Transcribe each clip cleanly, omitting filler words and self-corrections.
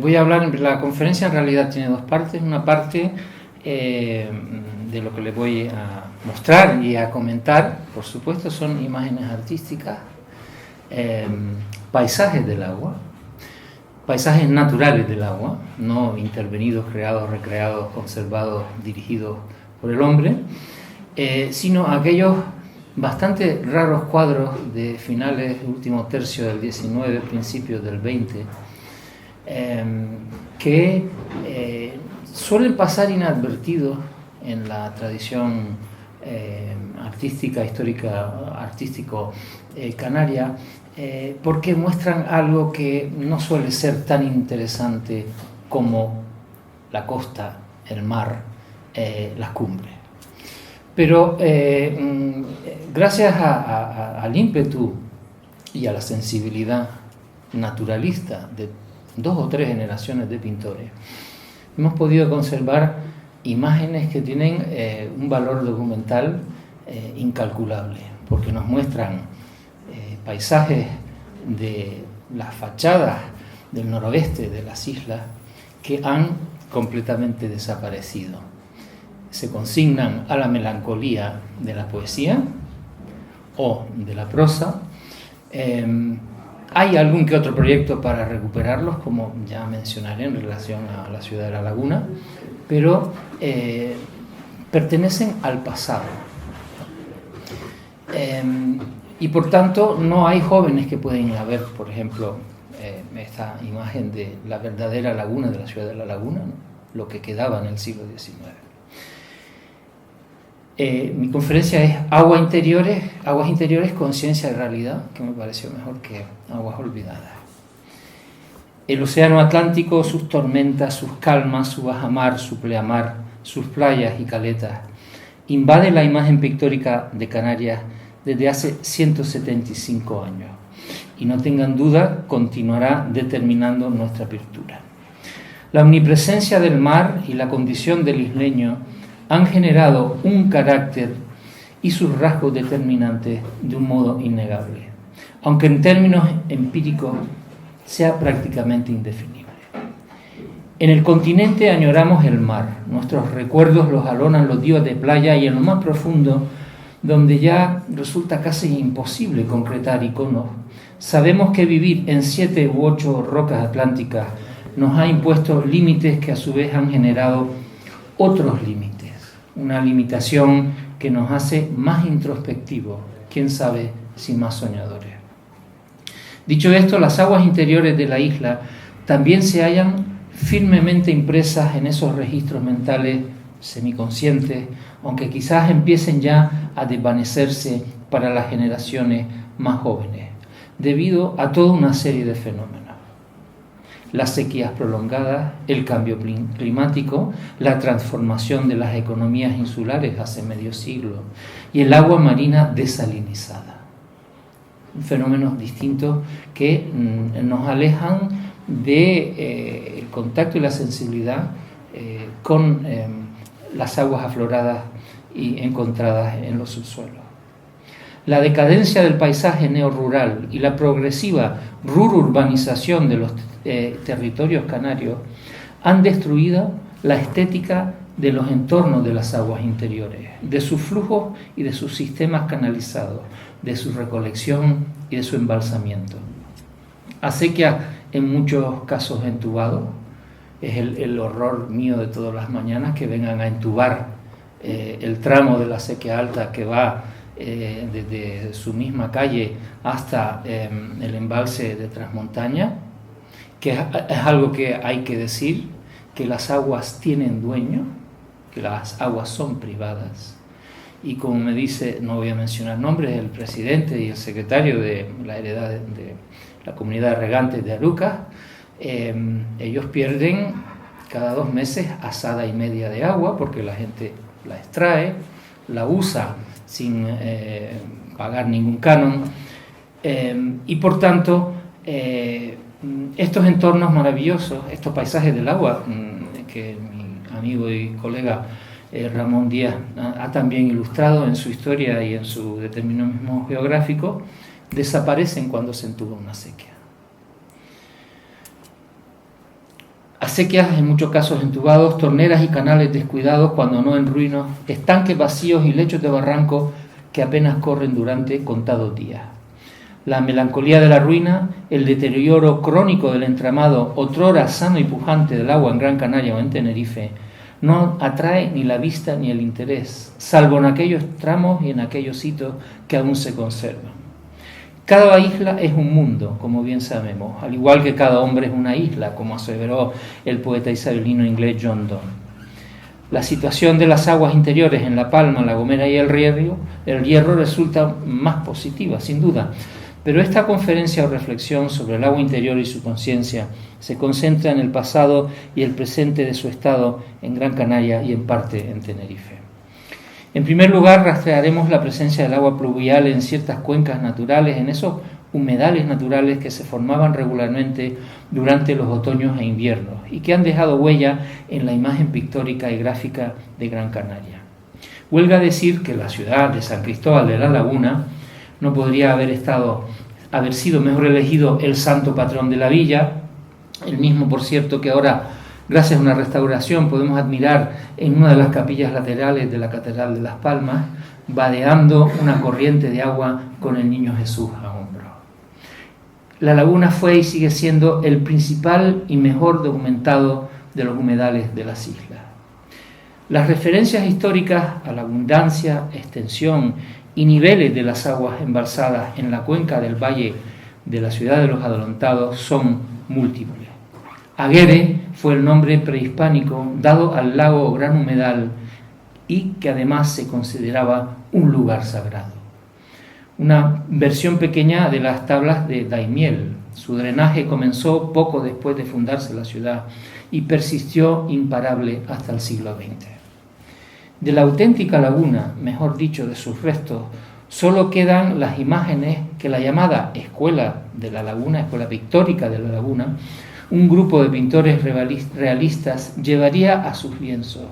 voy a hablar, la conferencia en realidad tiene dos partes. Una parte de lo que les voy a mostrar y a comentar, por supuesto, son imágenes artísticas, paisajes del agua, paisajes naturales del agua, no intervenidos, creados, recreados, conservados, dirigidos por el hombre, sino aquellos bastante raros cuadros de finales, último tercio del 19, principios del 20, que suelen pasar inadvertidos en la tradición artística, histórica, artístico canaria, porque muestran algo que no suele ser tan interesante como la costa, el mar, las cumbres. Pero gracias al ímpetu y a la sensibilidad naturalista de 2 o 3 generaciones de pintores, hemos podido conservar imágenes que tienen un valor documental incalculable, porque nos muestran paisajes de las fachadas del noroeste de las islas que han completamente desaparecido. Se consignan a la melancolía de la poesía o de la prosa. Hay algún que otro proyecto para recuperarlos, como ya mencionaré en relación a la ciudad de La Laguna, pero pertenecen al pasado. Y por tanto no hay jóvenes que pueden ir a ver, por ejemplo, esta imagen de la verdadera laguna de la ciudad de La Laguna, ¿no? Lo que quedaba en el siglo XIX. Mi conferencia es Aguas Interiores, Conciencia y Realidad, que me pareció mejor que Aguas Olvidadas. El océano Atlántico, sus tormentas, sus calmas, su bajamar, su pleamar, sus playas y caletas, invade la imagen pictórica de Canarias desde hace 175 años y no tengan duda, continuará determinando nuestra apertura. La omnipresencia del mar y la condición del isleño han generado un carácter y sus rasgos determinantes de un modo innegable, aunque en términos empíricos sea prácticamente indefinible. En el continente añoramos el mar, nuestros recuerdos los alonan los días de playa y en lo más profundo, donde ya resulta casi imposible concretar iconos, sabemos que vivir en 7 u 8 rocas atlánticas nos ha impuesto límites que a su vez han generado otros límites. Una limitación que nos hace más introspectivos, quién sabe si más soñadores. Dicho esto, las aguas interiores de la isla también se hallan firmemente impresas en esos registros mentales semiconscientes, aunque quizás empiecen ya a desvanecerse para las generaciones más jóvenes, debido a toda una serie de fenómenos. Las sequías prolongadas, el cambio climático, la transformación de las economías insulares hace medio siglo y el agua marina desalinizada. Fenómenos distintos que nos alejan del contacto y la sensibilidad con las aguas afloradas y encontradas en los subsuelos. La decadencia del paisaje neorrural y la progresiva rururbanización de los territorios canarios han destruido la estética de los entornos de las aguas interiores, de sus flujos y de sus sistemas canalizados, de su recolección y de su embalsamiento. Acequia en muchos casos entubados, es el horror mío de todas las mañanas que vengan a entubar el tramo de la acequia alta que va desde su misma calle hasta el embalse de Trasmontaña, que es algo que hay que decir, que las aguas tienen dueño, que las aguas son privadas, y como me dice, no voy a mencionar nombres, el presidente y el secretario de la heredad de la comunidad de regantes de Arucas, ellos pierden cada 2 meses asada y media de agua porque la gente la extrae, la usa sin pagar ningún canon, y por tanto estos entornos maravillosos, estos paisajes del agua que mi amigo y colega Ramón Díaz ha también ilustrado en su historia y en su determinismo geográfico, desaparecen cuando se entuba una sequía. acequias en muchos casos entubados, torneras y canales descuidados, cuando no en ruinas, estanques vacíos y lechos de barranco que apenas corren durante contados días. La melancolía de la ruina, el deterioro crónico del entramado, otrora sano y pujante del agua en Gran Canaria o en Tenerife, no atrae ni la vista ni el interés, salvo en aquellos tramos y en aquellos sitios que aún se conservan. Cada isla es un mundo, como bien sabemos, al igual que cada hombre es una isla, como aseveró el poeta isabelino inglés John Donne. La situación de las aguas interiores en La Palma, La Gomera y el Hierro resulta más positiva, sin duda, pero esta conferencia o reflexión sobre el agua interior y su conciencia se concentra en el pasado y el presente de su estado en Gran Canaria y en parte en Tenerife. En primer lugar, rastrearemos la presencia del agua pluvial en ciertas cuencas naturales, en esos humedales naturales que se formaban regularmente durante los otoños e inviernos y que han dejado huella en la imagen pictórica y gráfica de Gran Canaria. Huelga decir que la ciudad de San Cristóbal de la Laguna no podría haber sido mejor elegido el santo patrón de la villa, el mismo, por cierto, que ahora, gracias a una restauración, podemos admirar en una de las capillas laterales de la Catedral de Las Palmas, vadeando una corriente de agua con el Niño Jesús a hombros. La laguna fue y sigue siendo el principal y mejor documentado de los humedales de las islas. Las referencias históricas a la abundancia, extensión y niveles de las aguas embalsadas en la cuenca del valle de la ciudad de los Adelantados son múltiples. Aguere fue el nombre prehispánico dado al lago o gran humedal y que además se consideraba un lugar sagrado. Una versión pequeña de las tablas de Daimiel. Su drenaje comenzó poco después de fundarse la ciudad y persistió imparable hasta el siglo XX. De la auténtica laguna, mejor dicho, de sus restos, solo quedan las imágenes que la llamada Escuela de la Laguna, Escuela Pictórica de la Laguna, un grupo de pintores realistas llevaría a sus lienzos,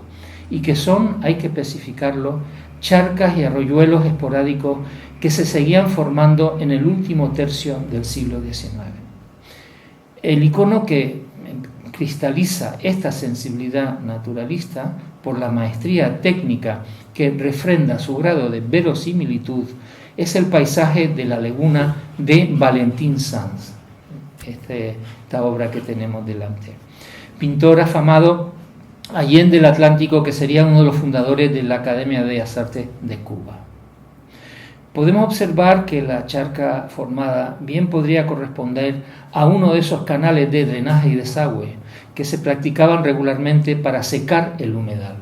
y que son, hay que especificarlo, charcas y arroyuelos esporádicos que se seguían formando en el último tercio del siglo XIX. El icono que cristaliza esta sensibilidad naturalista por la maestría técnica que refrenda su grado de verosimilitud es el paisaje de la laguna de Valentín Sans, esta obra que tenemos delante. Pintor afamado allende el Atlántico, que sería uno de los fundadores de la Academia de Bellas Artes de Cuba. Podemos observar que la charca formada bien podría corresponder a uno de esos canales de drenaje y desagüe que se practicaban regularmente para secar el humedal,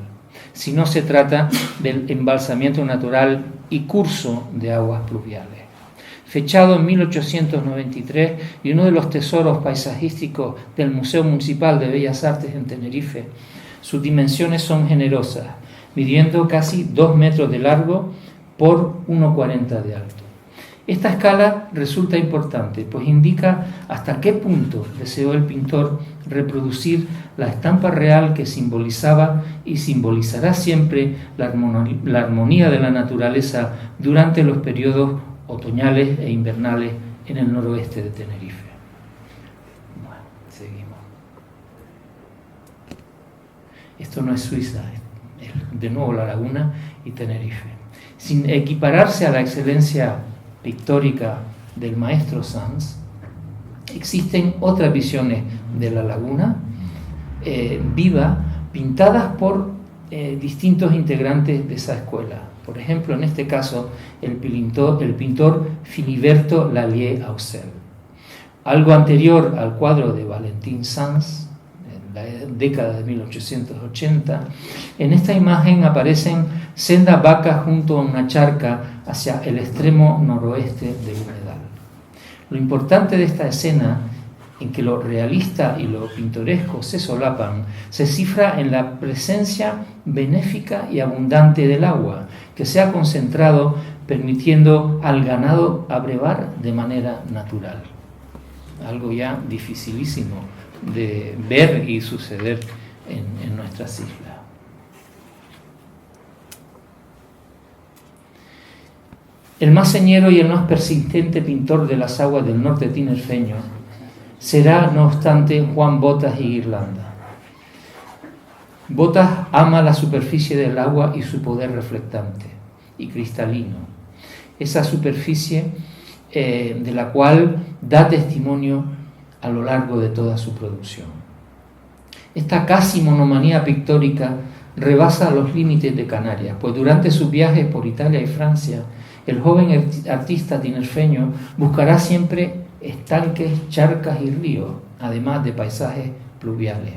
si no se trata del embalsamiento natural y curso de aguas pluviales. Fechado en 1893 y uno de los tesoros paisajísticos del Museo Municipal de Bellas Artes en Tenerife, sus dimensiones son generosas, midiendo casi 2 metros de largo por 1,40 de alto. Esta escala resulta importante, pues indica hasta qué punto deseó el pintor reproducir la estampa real que simbolizaba y simbolizará siempre la armonía de la naturaleza durante los periodos otoñales e invernales en el noroeste de Tenerife. Bueno, seguimos. Esto no es Suiza, es de nuevo la laguna y Tenerife. Sin equipararse a la excelencia pictórica del maestro Sans, existen otras visiones de la laguna viva, pintadas por distintos integrantes de esa escuela. Por ejemplo, en este caso, el pintor Filiberto Lallier-Auxel. Algo anterior al cuadro de Valentín Sans, en la década de 1880, en esta imagen aparecen sendas vacas junto a una charca hacia el extremo noroeste del humedal. Lo importante de esta escena, en que lo realista y lo pintoresco se solapan, se cifra en la presencia benéfica y abundante del agua, que se ha concentrado permitiendo al ganado abrevar de manera natural. Algo ya dificilísimo de ver y suceder en nuestras islas. El más señero y el más persistente pintor de las aguas del norte tinerfeño será, no obstante, Juan Botas y Guirlanda. Botas ama la superficie del agua y su poder reflectante y cristalino. Esa superficie de la cual da testimonio a lo largo de toda su producción. Esta casi monomanía pictórica rebasa los límites de Canarias, pues durante sus viajes por Italia y Francia, el joven artista tinerfeño buscará siempre estanques, charcas y ríos, además de paisajes pluviales.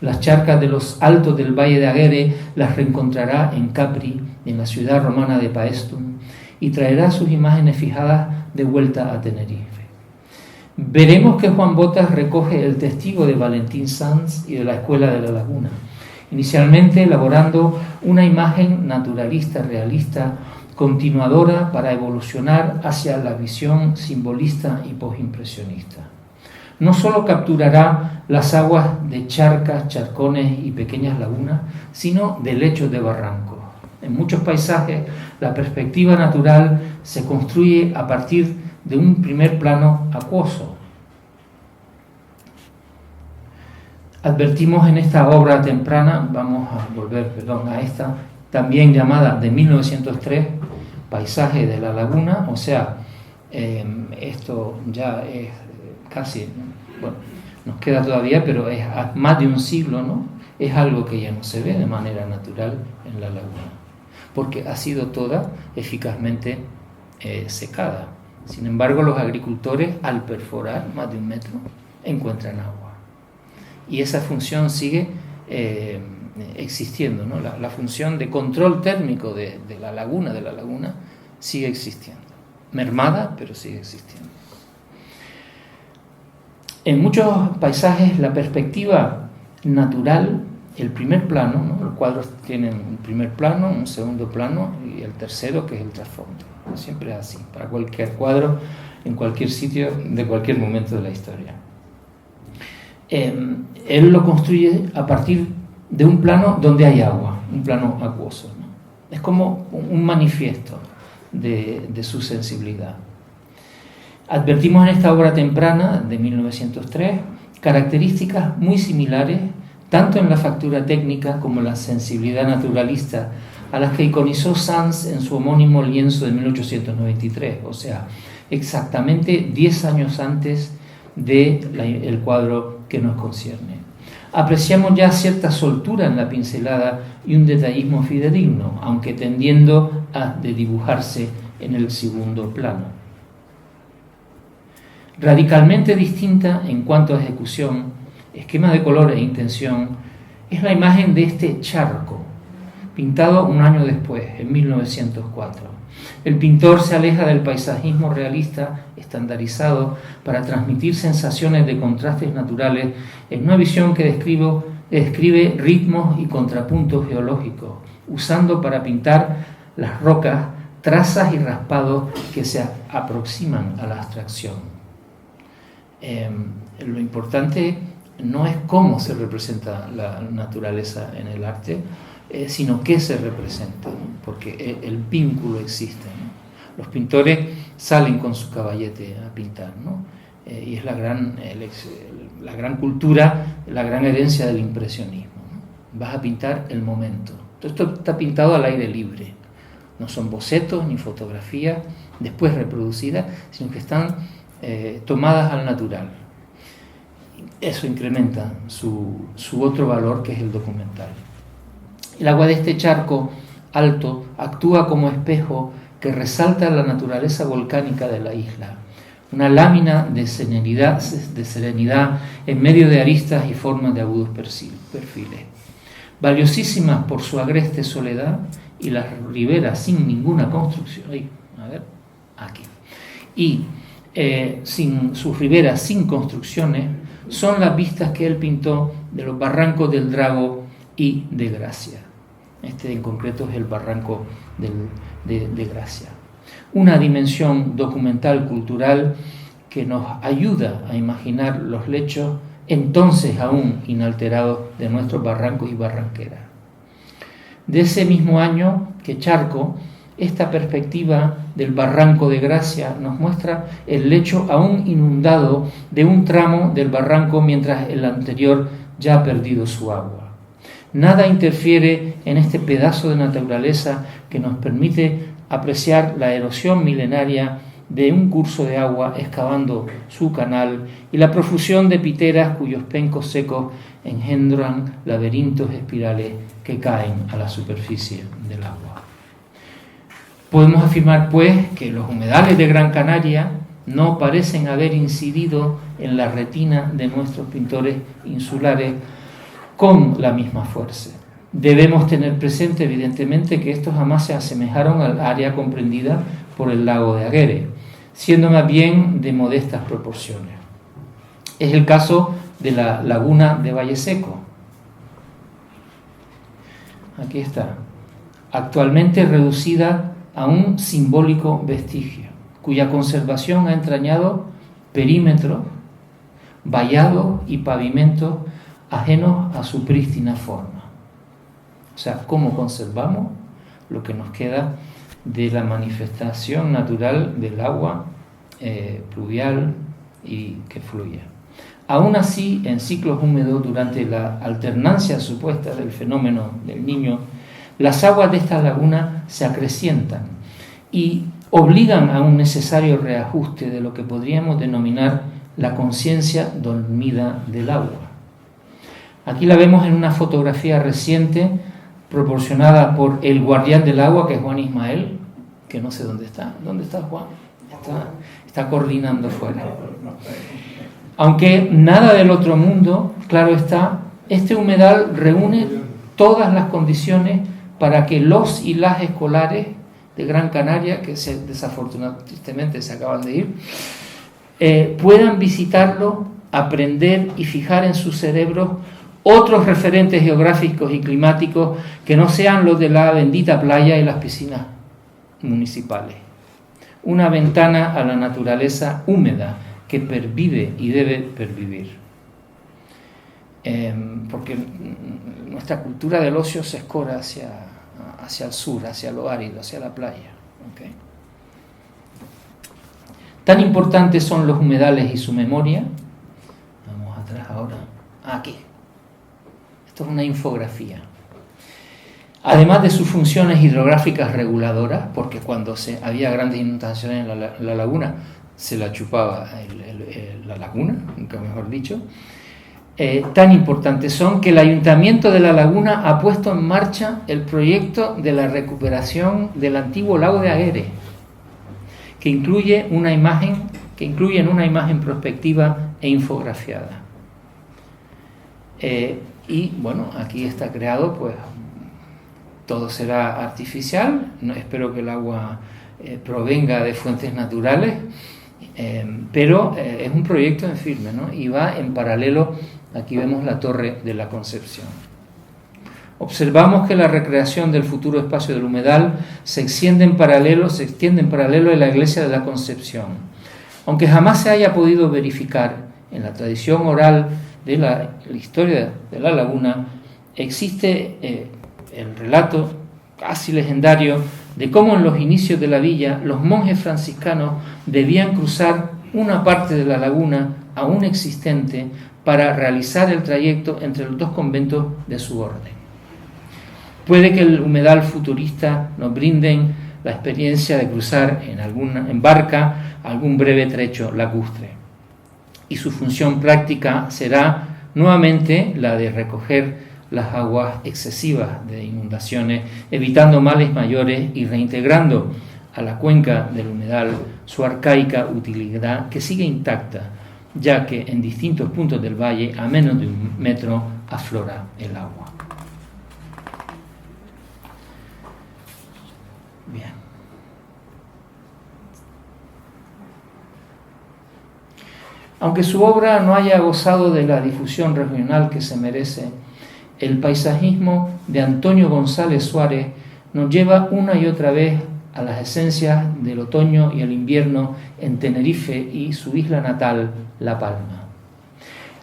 Las charcas de los altos del Valle de Aguere las reencontrará en Capri, en la ciudad romana de Paestum, y traerá sus imágenes fijadas de vuelta a Tenerife. Veremos que Juan Botas recoge el testigo de Valentín Sanz y de la Escuela de la Laguna, inicialmente elaborando una imagen naturalista, realista, continuadora para evolucionar hacia la visión simbolista y postimpresionista. No solo capturará las aguas de charcas, charcones y pequeñas lagunas, sino de lechos de barrancos. En muchos paisajes, la perspectiva natural se construye a partir de un primer plano acuoso. Advertimos en esta obra temprana, vamos a volver, a esta, también llamada de 1903, Paisaje de la Laguna, o sea, esto ya es casi, bueno, nos queda todavía, pero es más de un siglo, ¿no? Es algo que ya no se ve de manera natural en la laguna, porque ha sido toda eficazmente secada. Sin embargo, los agricultores, al perforar más de 1 metro, encuentran agua. Y esa función sigue existiendo, ¿no? La función de control térmico de la laguna sigue existiendo. Mermada, pero sigue existiendo. En muchos paisajes la perspectiva natural, el primer plano, ¿no? Los cuadros tienen un primer plano, un segundo plano y el tercero que es el trasfondo. Siempre es así, para cualquier cuadro, en cualquier sitio, de cualquier momento de la historia. Él lo construye a partir de un plano donde hay agua, un plano acuoso, ¿no? Es como un manifiesto de su sensibilidad. Advertimos en esta obra temprana de 1903 características muy similares, tanto en la factura técnica como en la sensibilidad naturalista, a las que iconizó Sanz en su homónimo lienzo de 1893, o sea, exactamente 10 años antes del cuadro que nos concierne. Apreciamos ya cierta soltura en la pincelada y un detallismo fidedigno, aunque tendiendo a dibujarse en el segundo plano. Radicalmente distinta en cuanto a ejecución, esquema de color e intención, es la imagen de este charco, pintado un año después, en 1904. El pintor se aleja del paisajismo realista estandarizado para transmitir sensaciones de contrastes naturales en una visión que describe ritmos y contrapuntos geológicos, usando para pintar las rocas trazas y raspados que se aproximan a la abstracción. Lo importante no es cómo se representa la naturaleza en el arte, sino qué se representa, ¿no? Porque el vínculo existe, ¿no? Los pintores salen con su caballete a pintar, ¿no? Y es la gran cultura, la gran herencia del impresionismo, ¿no? Vas a pintar el momento. Esto está pintado al aire libre, no son bocetos ni fotografías después reproducidas, sino que están tomadas al natural. Eso incrementa su otro valor, que es el documental. El agua de este charco alto actúa como espejo que resalta la naturaleza volcánica de la isla, una lámina de serenidad en medio de aristas y formas de agudos perfiles, valiosísimas por su agreste soledad y las riberas sin ninguna construcción. Sin sus riberas sin construcciones, son las vistas que él pintó de los barrancos del Drago y de Gracia. Este en concreto es el barranco de Gracia. Una dimensión documental cultural que nos ayuda a imaginar los lechos entonces aún inalterados de nuestros barrancos y barranqueras. De ese mismo año que Charco, esta perspectiva del barranco de Gracia nos muestra el lecho aún inundado de un tramo del barranco mientras el anterior ya ha perdido su agua. Nada interfiere en este pedazo de naturaleza que nos permite apreciar la erosión milenaria de un curso de agua excavando su canal y la profusión de piteras cuyos pencos secos engendran laberintos espirales que caen a la superficie del agua. Podemos afirmar, pues, que los humedales de Gran Canaria no parecen haber incidido en la retina de nuestros pintores insulares con la misma fuerza. Debemos tener presente, evidentemente, que estos jamás se asemejaron al área comprendida por el lago de Aguere, siendo más bien de modestas proporciones. Es el caso de la laguna de Valle Seco. Aquí está. Actualmente reducida a un simbólico vestigio, cuya conservación ha entrañado perímetros, vallados y pavimentos ajenos a su prístina forma. O sea, ¿cómo conservamos lo que nos queda de la manifestación natural del agua pluvial y que fluye? Aún así, en ciclos húmedos, durante la alternancia supuesta del fenómeno del Niño, las aguas de esta laguna se acrecientan y obligan a un necesario reajuste de lo que podríamos denominar la conciencia dormida del agua. Aquí la vemos en una fotografía reciente proporcionada por el guardián del agua, que es Juan Ismael, que no sé dónde está. ¿Dónde está Juan? Está coordinando fuera. Aunque nada del otro mundo, claro está, este humedal reúne todas las condiciones para que los y las escolares de Gran Canaria, que desafortunadamente se acaban de ir, puedan visitarlo, aprender y fijar en sus cerebros otros referentes geográficos y climáticos que no sean los de la bendita playa y las piscinas municipales. Una ventana a la naturaleza húmeda que pervive y debe pervivir. Porque nuestra cultura del ocio se escora hacia el sur, hacia lo árido, hacia la playa. ¿Okay? Tan importantes son los humedales y su memoria. Vamos atrás ahora. Aquí. Esto es una infografía. Además de sus funciones hidrográficas reguladoras, porque cuando había grandes inundaciones en la laguna, se la chupaba la laguna, nunca mejor dicho, tan importantes son que el Ayuntamiento de La Laguna ha puesto en marcha el proyecto de la recuperación del antiguo lago de Aguere, que incluye en una imagen prospectiva e infografiada. Y bueno, aquí está creado, pues todo será artificial. Espero que el agua provenga de fuentes naturales, pero es un proyecto en firme, ¿no? Y va en paralelo. Aquí vemos la Torre de la Concepción. Observamos que la recreación del futuro espacio del humedal se extiende en paralelo a la iglesia de la Concepción. Aunque jamás se haya podido verificar en la tradición oral de la historia de la laguna, existe el relato casi legendario de cómo en los inicios de la villa los monjes franciscanos debían cruzar una parte de la laguna aún existente para realizar el trayecto entre los dos conventos de su orden. Puede que el humedal futurista nos brinden la experiencia de cruzar en barca algún breve trecho lacustre, y su función práctica será nuevamente la de recoger las aguas excesivas de inundaciones, evitando males mayores y reintegrando a la cuenca del humedal su arcaica utilidad, que sigue intacta, ya que en distintos puntos del valle, a menos de 1 metro, aflora el agua. Bien. Aunque su obra no haya gozado de la difusión regional que se merece, el paisajismo de Antonio González Suárez nos lleva una y otra vez a las esencias del otoño y el invierno en Tenerife y su isla natal, La Palma.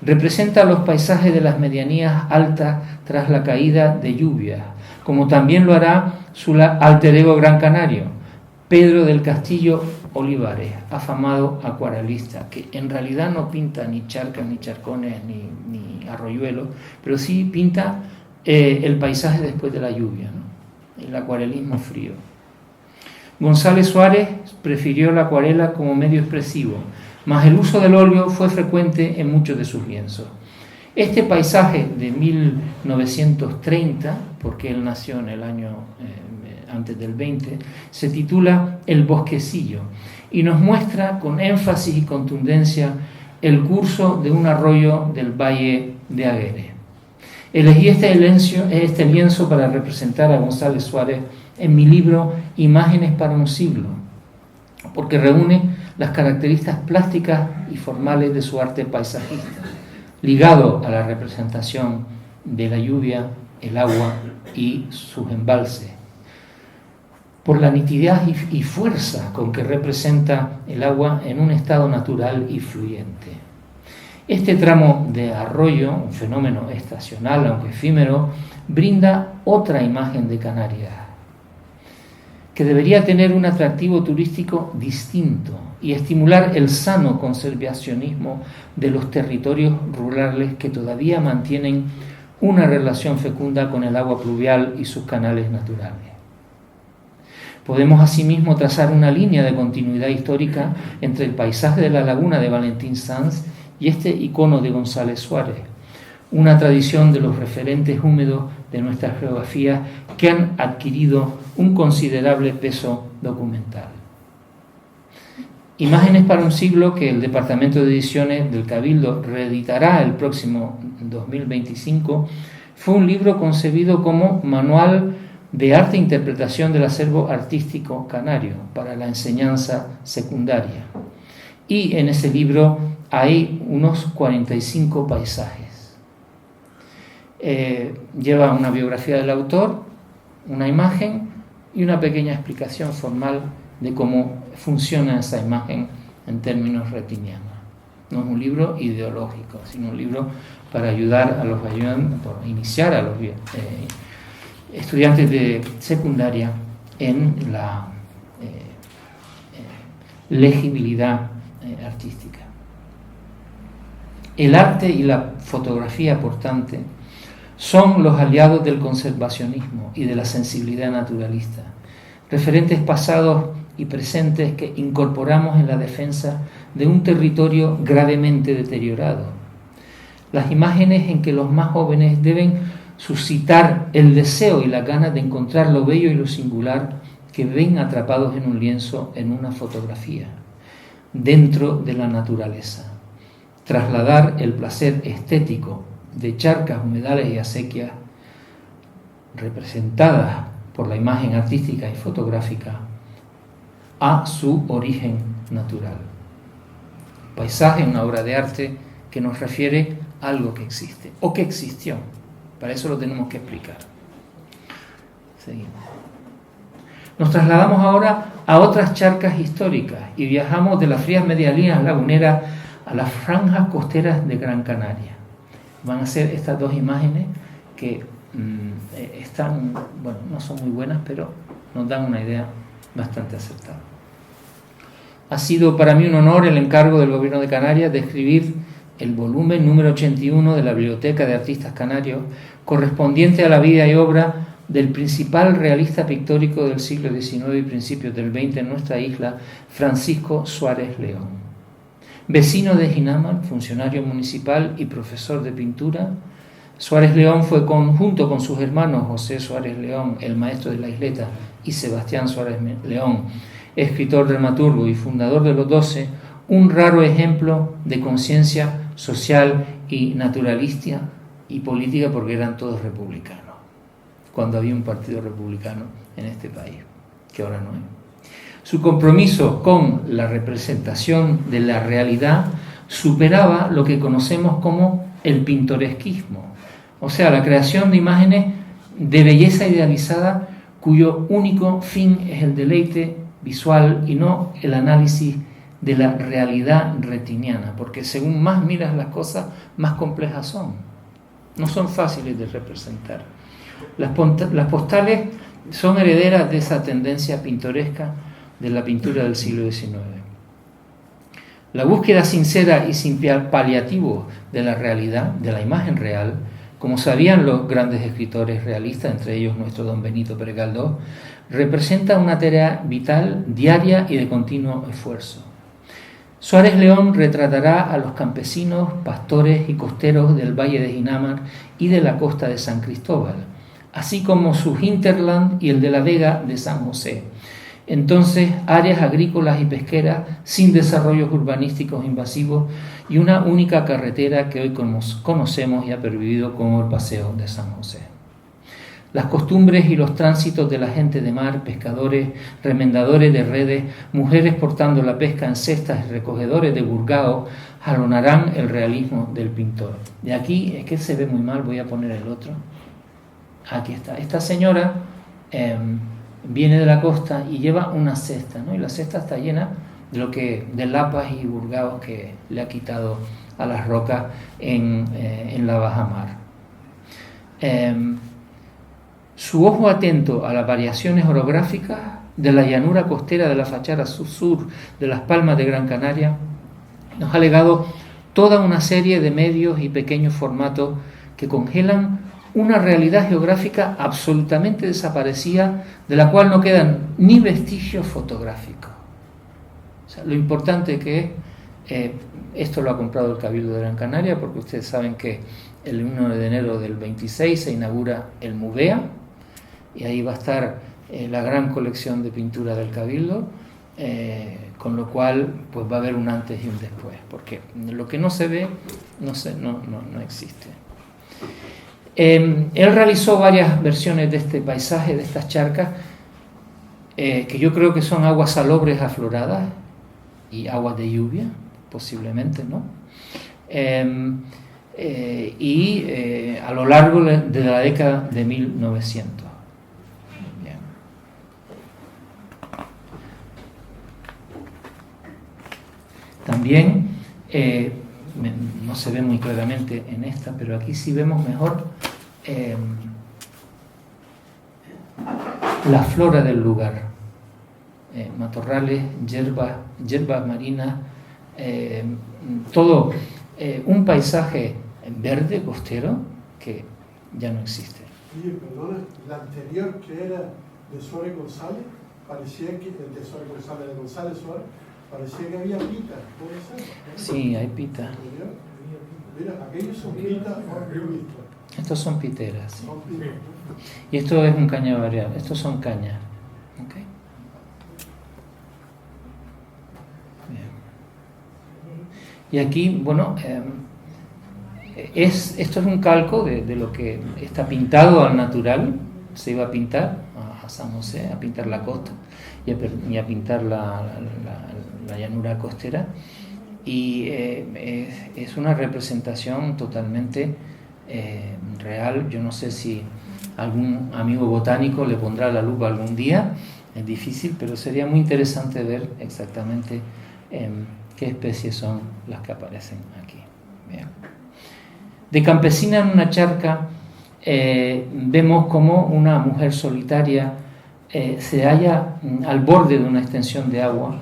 Representa los paisajes de las medianías altas tras la caída de lluvias, como también lo hará su alter ego gran canario, Pedro del Castillo Olivares, afamado acuarelista, que en realidad no pinta ni charcas, ni charcones, ni arroyuelos, pero sí pinta el paisaje después de la lluvia, ¿no? El acuarelismo frío. González Suárez prefirió la acuarela como medio expresivo, mas el uso del óleo fue frecuente en muchos de sus lienzos. Este paisaje de 1930, porque él nació en el año antes del 20, se titula El Bosquecillo y nos muestra con énfasis y contundencia el curso de un arroyo del Valle de Aguere. Elegí este lienzo para representar a González Suárez en mi libro Imágenes para un siglo, porque reúne las características plásticas y formales de su arte paisajista, ligado a la representación de la lluvia, el agua y sus embalses, por la nitidez y fuerza con que representa el agua en un estado natural y fluyente. Este tramo de arroyo, un fenómeno estacional aunque efímero, brinda otra imagen de Canarias, que debería tener un atractivo turístico distinto y estimular el sano conservacionismo de los territorios rurales que todavía mantienen una relación fecunda con el agua pluvial y sus canales naturales. Podemos asimismo trazar una línea de continuidad histórica entre el paisaje de la laguna de Valentín Sanz y este icono de González Suárez, una tradición de los referentes húmedos de nuestra geografía que han adquirido un considerable peso documental. Imágenes para un siglo, que el Departamento de Ediciones del Cabildo reeditará el próximo 2025, fue un libro concebido como manual de arte e interpretación del acervo artístico canario para la enseñanza secundaria. Y en ese libro hay unos 45 paisajes. Lleva una biografía del autor, una imagen y una pequeña explicación formal de cómo funciona esa imagen en términos retinianos. No es un libro ideológico, sino un libro para ayudar a los iniciar a los estudiantes de secundaria en la legibilidad artística. El arte y la fotografía, por tanto, son los aliados del conservacionismo y de la sensibilidad naturalista, referentes pasados y presentes que incorporamos en la defensa de un territorio gravemente deteriorado. Las imágenes en que los más jóvenes deben suscitar el deseo y las ganas de encontrar lo bello y lo singular que ven atrapados en un lienzo, en una fotografía, dentro de la naturaleza. Trasladar el placer estético de charcas, humedales y acequias representadas por la imagen artística y fotográfica a su origen natural. Paisaje es una obra de arte que nos refiere a algo que existe o que existió. Para eso lo tenemos que explicar. Seguimos. Nos trasladamos ahora a otras charcas históricas y viajamos de las frías medialíneas laguneras a las franjas costeras de Gran Canaria. Van a ser estas dos imágenes que están, bueno, no son muy buenas, pero nos dan una idea bastante acertada. Ha sido para mí un honor el encargo del Gobierno de Canarias de escribir el volumen número 81 de la Biblioteca de Artistas Canarios, correspondiente a la vida y obra del principal realista pictórico del siglo XIX y principios del XX en nuestra isla, Francisco Suárez León. Vecino de Jinamal, funcionario municipal y profesor de pintura, Suárez León fue junto con sus hermanos José Suárez León, el maestro de la isleta, y Sebastián Suárez León, escritor, dramaturgo y fundador de los 12, un raro ejemplo de conciencia social y naturalista y política, porque eran todos republicanos, cuando había un partido republicano en este país, que ahora no hay. Su compromiso con la representación de la realidad superaba lo que conocemos como el pintoresquismo, o sea, la creación de imágenes de belleza idealizada cuyo único fin es el deleite visual y no el análisis de la realidad retiniana, porque según más miras las cosas, más complejas son. No son fáciles de representar. Las postales son herederas de esa tendencia pintoresca de la pintura del siglo XIX. La búsqueda sincera y sin paliativos de la realidad, de la imagen real, como sabían los grandes escritores realistas, entre ellos nuestro don Benito Pérez Galdós, representa una tarea vital, diaria y de continuo esfuerzo. Suárez León retratará a los campesinos, pastores y costeros del Valle de Ginamar y de la costa de San Cristóbal, así como sus hinterland y el de la Vega de San José. Entonces, áreas agrícolas y pesqueras sin desarrollos urbanísticos invasivos y una única carretera que hoy conocemos y ha pervivido como el Paseo de San José. Las costumbres y los tránsitos de la gente de mar, pescadores, remendadores de redes, mujeres portando la pesca en cestas y recogedores de burgao, jalonarán el realismo del pintor. Y aquí, es que se ve muy mal, voy a poner el otro. Aquí está. Esta señora viene de la costa y lleva una cesta, ¿no? Y la cesta está llena de lapas y burgaos que le ha quitado a las rocas en la bajamar. Su ojo atento a las variaciones orográficas de la llanura costera de la fachada sur de las Palmas de Gran Canaria nos ha legado toda una serie de medios y pequeños formatos que congelan una realidad geográfica absolutamente desaparecida, de la cual no quedan ni vestigios fotográficos. O sea, lo importante que es, esto lo ha comprado el Cabildo de Gran Canaria, porque ustedes saben que el 1 de enero del 26 se inaugura el MUVEA, y ahí va a estar la gran colección de pintura del Cabildo, con lo cual pues va a haber un antes y un después, porque lo que no se ve no existe. Él realizó varias versiones de este paisaje, de estas charcas, que yo creo que son aguas salobres afloradas y aguas de lluvia, posiblemente, ¿no? A lo largo de la década de 1900. Bien. También, no se ve muy claramente en esta, pero aquí sí vemos mejor la flora del lugar. Matorrales, hierbas marinas, todo un paisaje verde costero que ya no existe. Oye, perdona, la anterior que era de Suárez González, parecía que de González Suárez, parecía que había pita, ¿puede ser? Sí, hay pita. Mira, aquellos son pitas. Estos son piteras. Sí. Son pitas. Y esto es un caña variable. Estos son cañas. ¿Okay? Bien. Y aquí, bueno, esto es un calco de lo que está pintado al natural. Se iba a pintar a San José, a pintar la costa y a pintar la llanura costera. Y es una representación totalmente real. Yo no sé si algún amigo botánico le pondrá la lupa algún día, es difícil, pero sería muy interesante ver exactamente qué especies son las que aparecen aquí. Bien. De campesina en una charca, vemos como una mujer solitaria se halla al borde de una extensión de agua,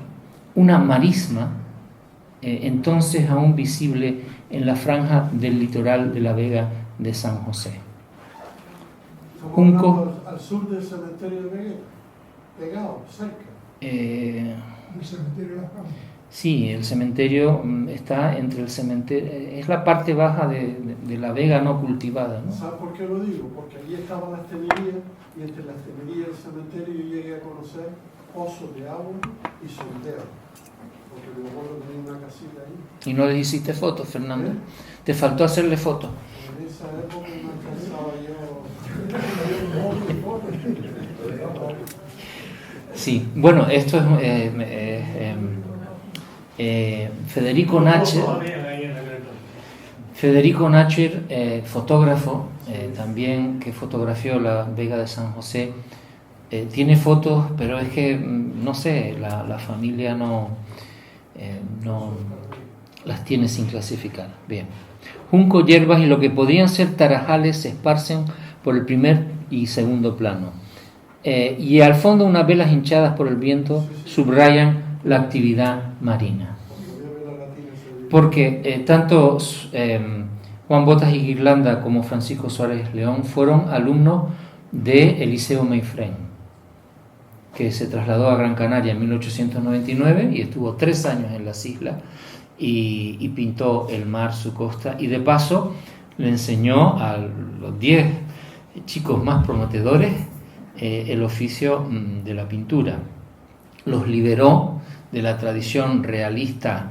una marisma, entonces aún visible en la franja del litoral de la Vega de San José. Junco, al sur del cementerio de Vega, pegado, cerca. El cementerio de las Palmas. Sí, el cementerio está entre el cementerio, es la parte baja de la Vega no cultivada, ¿no? ¿Sabes por qué lo digo? Porque allí estaban las tenerías, y entre las tenerías y el cementerio yo llegué a conocer pozos de agua y sondeos. Porque mi abuelo tenía una casita ahí. ¿Y no le hiciste fotos, Fernando? Te faltó hacerle fotos. En esa época no alcanzaba yo. Sí, bueno, esto es Federico Nacher, fotógrafo, también que fotografió la Vega de San José. Tiene fotos, pero es que, no sé, la familia no las tiene sin clasificar. Bien. Junco, hierbas y lo que podrían ser tarajales se esparcen por el primer y segundo plano. Y al fondo unas velas hinchadas por el viento subrayan la actividad marina. Porque tanto Juan Botas y Guirlanda como Francisco Suárez León fueron alumnos de Eliseo Meifrén, que se trasladó a Gran Canaria en 1899 y estuvo 3 años en las islas y pintó el mar, su costa, y de paso le enseñó a los 10 chicos más prometedores el oficio de la pintura. Los liberó de la tradición realista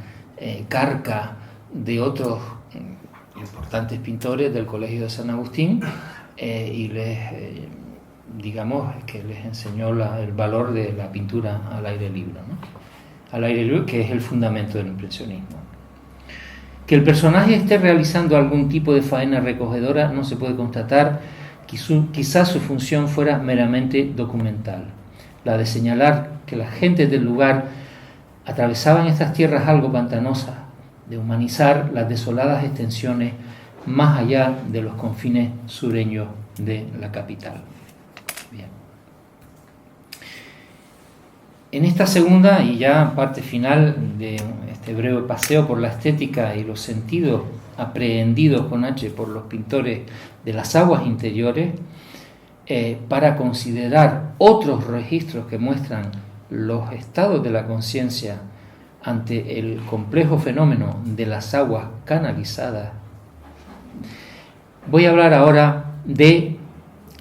carca de otros importantes pintores del Colegio de San Agustín y les enseñó el valor de la pintura al aire libre, ¿no? Al aire libre, que es el fundamento del impresionismo. Que el personaje esté realizando algún tipo de faena recogedora no se puede constatar, quizás su función fuera meramente documental, la de señalar que las gentes del lugar atravesaban estas tierras algo pantanosas, de humanizar las desoladas extensiones más allá de los confines sureños de la capital. Bien. En esta segunda y ya parte final de este breve paseo por la estética y los sentidos aprehendidos con H por los pintores de las aguas interiores, para considerar otros registros que muestran los estados de la conciencia ante el complejo fenómeno de las aguas canalizadas, voy a hablar ahora de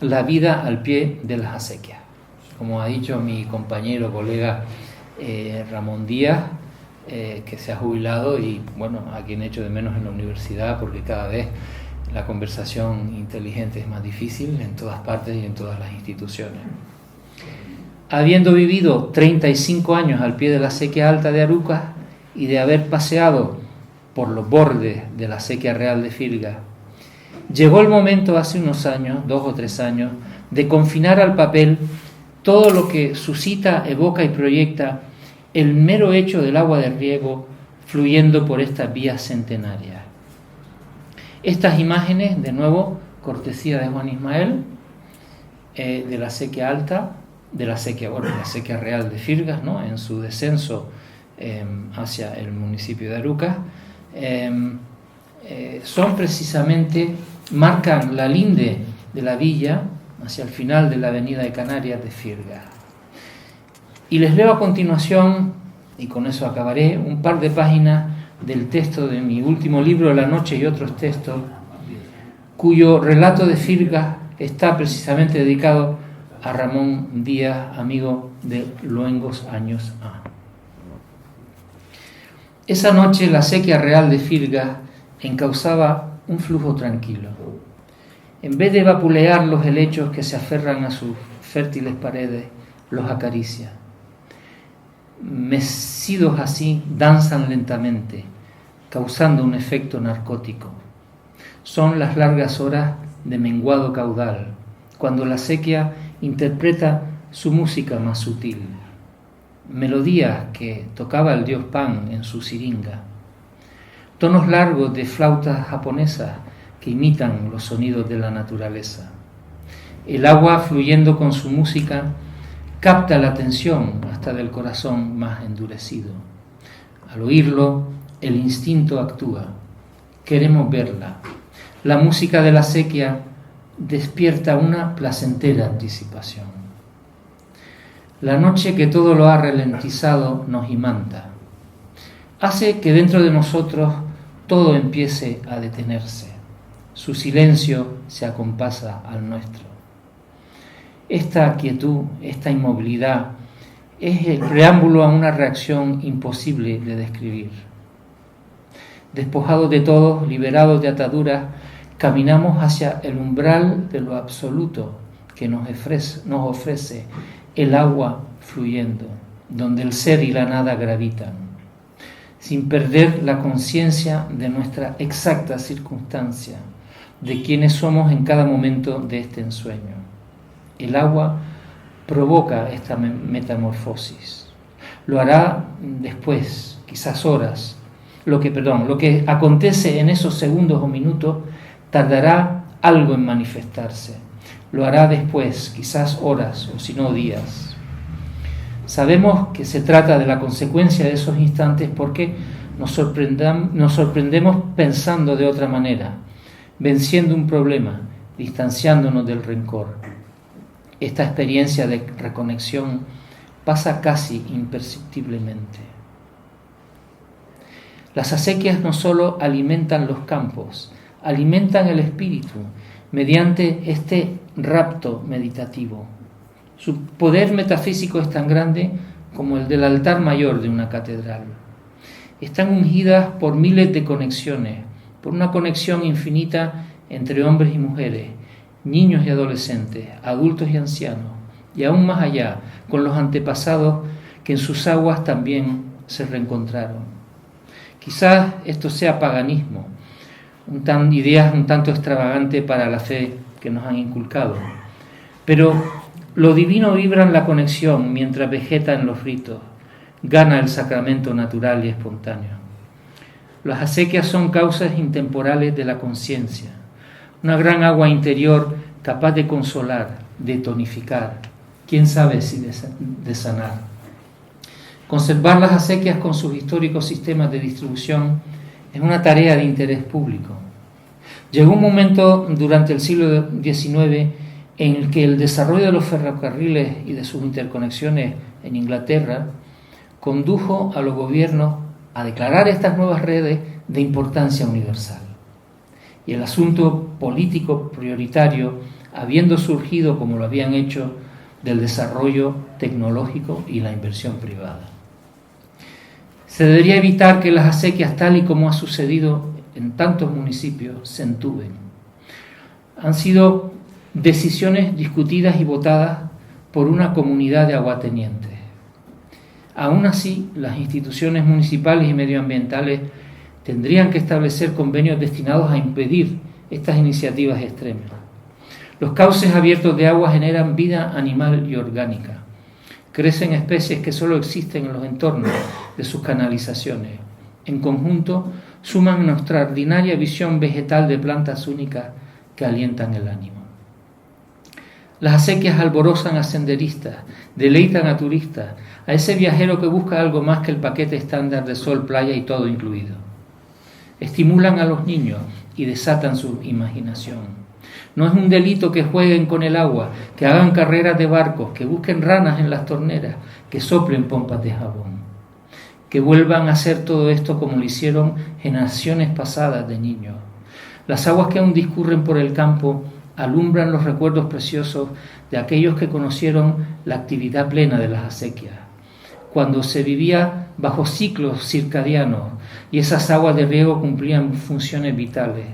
la vida al pie de las acequias. Como ha dicho mi compañero, colega Ramón Díaz, que se ha jubilado y bueno, a quien echo de menos en la universidad, porque cada vez la conversación inteligente es más difícil en todas partes y en todas las instituciones. Habiendo vivido 35 años al pie de la acequia alta de Arucas y de haber paseado por los bordes de la acequia real de Firgas, llegó el momento hace unos años, 2 o 3 años, de confinar al papel todo lo que suscita, evoca y proyecta el mero hecho del agua de riego fluyendo por estas vías centenarias. Estas imágenes, de nuevo, cortesía de Juan Ismael, de la acequia alta, de la acequia real de Firgas, ¿no?, en su descenso hacia el municipio de Arucas, son precisamente, marcan la linde de la villa hacia el final de la avenida de Canarias de Firgas. Y les leo a continuación, y con eso acabaré, un par de páginas del texto de mi último libro, La noche y otros textos, cuyo relato de Firgas está precisamente dedicado a Ramón Díaz, amigo de luengos años A. Esa noche la acequia real de Firgas encauzaba un flujo tranquilo. En vez de vapulear los helechos que se aferran a sus fértiles paredes, los acaricia. Mecidos así, danzan lentamente, causando un efecto narcótico. Son las largas horas de menguado caudal, cuando la acequia interpreta su música más sutil. Melodías que tocaba el dios Pan en su siringa. Tonos largos de flautas japonesas que imitan los sonidos de la naturaleza. El agua, fluyendo con su música, capta la atención hasta del corazón más endurecido. Al oírlo, el instinto actúa. Queremos verla. La música de la acequia despierta una placentera anticipación. La noche que todo lo ha ralentizado nos imanta. Hace que dentro de nosotros todo empiece a detenerse. Su silencio se acompasa al nuestro. Esta quietud, esta inmovilidad, es el preámbulo a una reacción imposible de describir. Despojados de todo, liberados de ataduras, caminamos hacia el umbral de lo absoluto que nos ofrece el agua fluyendo, donde el ser y la nada gravitan, sin perder la conciencia de nuestra exacta circunstancia, de quienes somos en cada momento de este ensueño. El agua provoca esta metamorfosis. Lo hará después, quizás horas. Lo que acontece en esos segundos o minutos tardará algo en manifestarse. Lo hará después, quizás horas o si no días. Sabemos que se trata de la consecuencia de esos instantes porque nos sorprendemos pensando de otra manera, venciendo un problema, distanciándonos del rencor. Esta experiencia de reconexión pasa casi imperceptiblemente. Las acequias no solo alimentan los campos, alimentan el espíritu mediante este rapto meditativo. Su poder metafísico es tan grande como el del altar mayor de una catedral. Están ungidas por miles de conexiones, por una conexión infinita entre hombres y mujeres, niños y adolescentes, adultos y ancianos, y aún más allá, con los antepasados que en sus aguas también se reencontraron. Quizás esto sea paganismo, ideas un tanto extravagantes para la fe que nos han inculcado, pero lo divino vibra en la conexión mientras vegeta en los ritos, gana el sacramento natural y espontáneo. Las acequias son causas intemporales de la conciencia, una gran agua interior capaz de consolar, de tonificar, quién sabe si de sanar. Conservar las acequias con sus históricos sistemas de distribución es una tarea de interés público. Llegó un momento durante el siglo XIX en el que el desarrollo de los ferrocarriles y de sus interconexiones en Inglaterra condujo a los gobiernos a declarar estas nuevas redes de importancia universal. Y el asunto político prioritario, habiendo surgido, como lo habían hecho, del desarrollo tecnológico y la inversión privada. Se debería evitar que las acequias, tal y como ha sucedido en tantos municipios, se entuben. Han sido decisiones discutidas y votadas por una comunidad de aguatenientes. Aún así, las instituciones municipales y medioambientales tendrían que establecer convenios destinados a impedir estas iniciativas extremas. Los cauces abiertos de agua generan vida animal y orgánica. Crecen especies que solo existen en los entornos de sus canalizaciones. En conjunto, suman una extraordinaria visión vegetal de plantas únicas que alientan el ánimo. Las acequias alborozan a senderistas, deleitan a turistas, a ese viajero que busca algo más que el paquete estándar de sol, playa y todo incluido. Estimulan a los niños y desatan su imaginación. No es un delito que jueguen con el agua, que hagan carreras de barcos, que busquen ranas en las torneras, que soplen pompas de jabón. Que vuelvan a hacer todo esto como lo hicieron generaciones pasadas de niños. Las aguas que aún discurren por el campo alumbran los recuerdos preciosos de aquellos que conocieron la actividad plena de las acequias, cuando se vivía bajo ciclos circadianos y esas aguas de riego cumplían funciones vitales.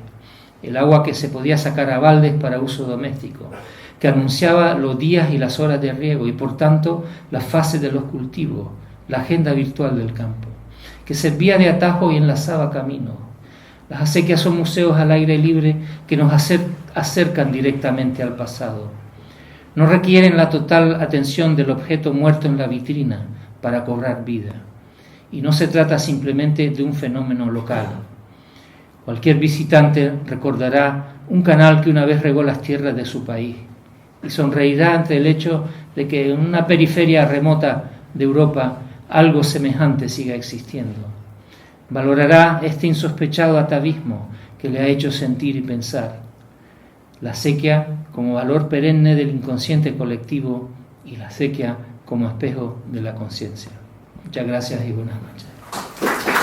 El agua que se podía sacar a baldes para uso doméstico, que anunciaba los días y las horas de riego y por tanto las fases de los cultivos, la agenda virtual del campo, que servía de atajo y enlazaba caminos. Las acequias son museos al aire libre que nos acercan directamente al pasado. No requieren la total atención del objeto muerto en la vitrina para cobrar vida. Y no se trata simplemente de un fenómeno local. Cualquier visitante recordará un canal que una vez regó las tierras de su país y sonreirá ante el hecho de que en una periferia remota de Europa algo semejante siga existiendo. Valorará este insospechado atavismo que le ha hecho sentir y pensar. La acequia como valor perenne del inconsciente colectivo y la acequia como espejo de la conciencia. Muchas gracias y buenas noches.